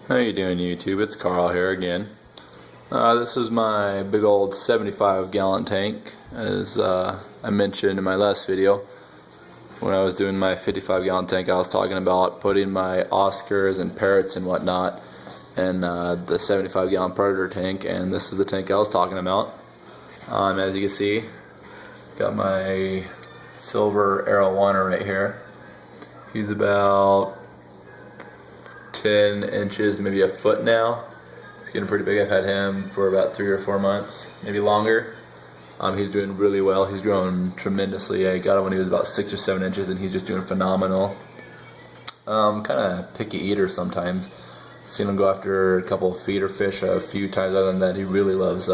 How you doing, YouTube? It's Carl here again. This is my big old 75-gallon tank, as I mentioned in my last video. When I was doing my 55-gallon tank, I was talking about putting my Oscars and parrots and whatnot in the 75-gallon Predator tank, and this is the tank I was talking about. As you can see, got my silver arowana right here. He's about 10 inches, maybe a foot now. He's getting pretty big. I've had him for about 3 or 4 months, maybe longer. He's doing really well. He's grown tremendously. I got him when he was about 6 or 7 inches, and he's just doing phenomenal. Kind of picky eater sometimes. Seen him go after a couple of feeder fish a few times. Other than that, he really loves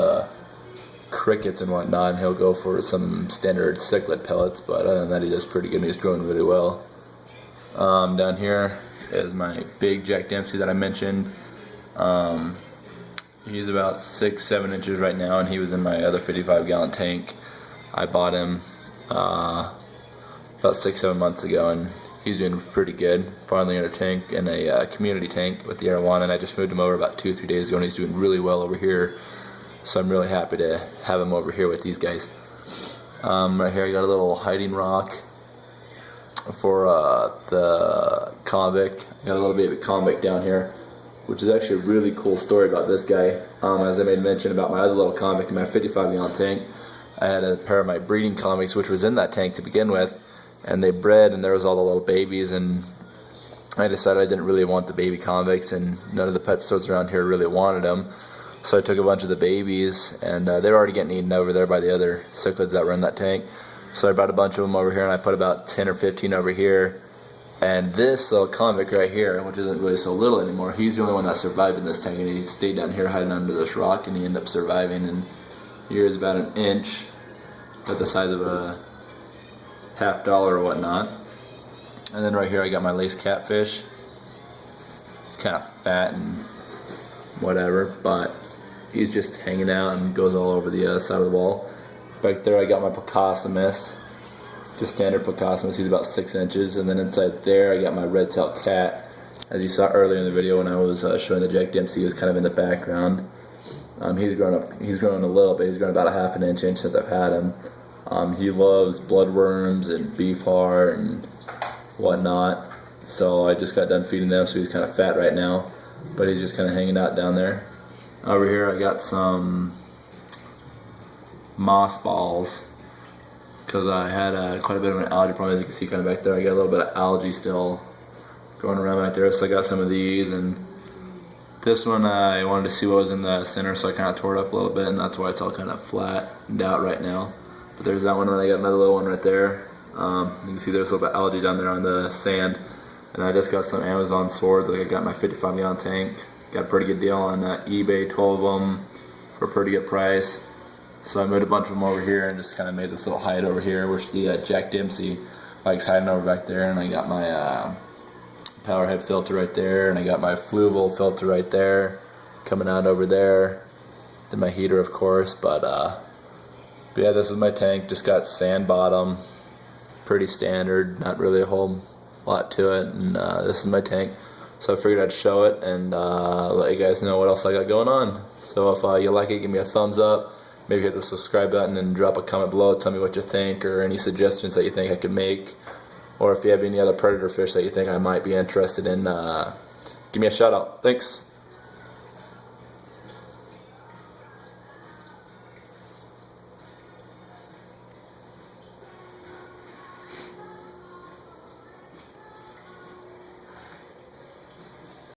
crickets and whatnot, and he'll go for some standard cichlid pellets, but other than that, he does pretty good, and he's growing really well. Down here is my big Jack Dempsey that I mentioned. He's about 6-7 inches right now, and he was in my other 55-gallon tank. I bought him about 6-7 months ago, and he's doing pretty good. Finally in a tank, in a community tank with the arowana, and I just moved him over about 2 or 3 days ago, and he's doing really well over here. So I'm really happy to have him over here with these guys. Right here I got a little hiding rock for the convict. I got a little baby convict down here, which is actually a really cool story about this guy. As I made mention about my other little convict in my 55-gallon tank, I had a pair of my breeding convicts, which was in that tank to begin with, and they bred, and there was all the little babies, and I decided I didn't really want the baby convicts, and none of the pet stores around here really wanted them. So I took a bunch of the babies, and they were already getting eaten over there by the other cichlids that were in that tank. So I brought a bunch of them over here, and I put about 10 or 15 over here. And this little convict right here, which isn't really so little anymore, he's the only one that survived in this tank, and he stayed down here hiding under this rock, and he ended up surviving. And here is about 1 inch, about the size of a $50 or whatnot. And then right here I got my lace catfish. He's kind of fat and whatever, but he's just hanging out and goes all over the side of the wall. Back there I got my Pocossamus, just standard Pocossamus. He's about 6 inches. And then inside there I got my red-tailed cat. As you saw earlier in the video when I was showing the Jack Dempsey, he was kind of in the background. He's grown a little bit. He's grown about a ½ inch since I've had him. He loves bloodworms and beef heart and whatnot. So I just got done feeding them, so he's kind of fat right now, but he's just kind of hanging out down there. Over here I got some moss balls, because I had quite a bit of an algae problem. As you can see kind of back there, I got a little bit of algae still going around back there, so I got some of these. And this one I wanted to see what was in the center, so I kind of tore it up a little bit, and that's why it's all kind of flattened out right now. But there's that one, and I got another little one right there. You can see there's a little bit of algae down there on the sand. And I just got some Amazon swords. Like I got my 55-gallon tank. Got a pretty good deal on eBay, 12 of them for a pretty good price. So I moved a bunch of them over here and just kind of made this little hide over here, which the Jack Dempsey likes hiding over back there. And I got my Powerhead filter right there, and I got my Fluval filter right there coming out over there. Then my heater, of course. But yeah, this is my tank. Just got sand bottom, pretty standard, not really a whole lot to it. And this is my tank. So I figured I'd show it and let you guys know what else I got going on. So if you like it, give me a thumbs up. Maybe hit the subscribe button and drop a comment below. Tell me what you think, or any suggestions that you think I could make. Or if you have any other predator fish that you think I might be interested in, give me a shout out. Thanks.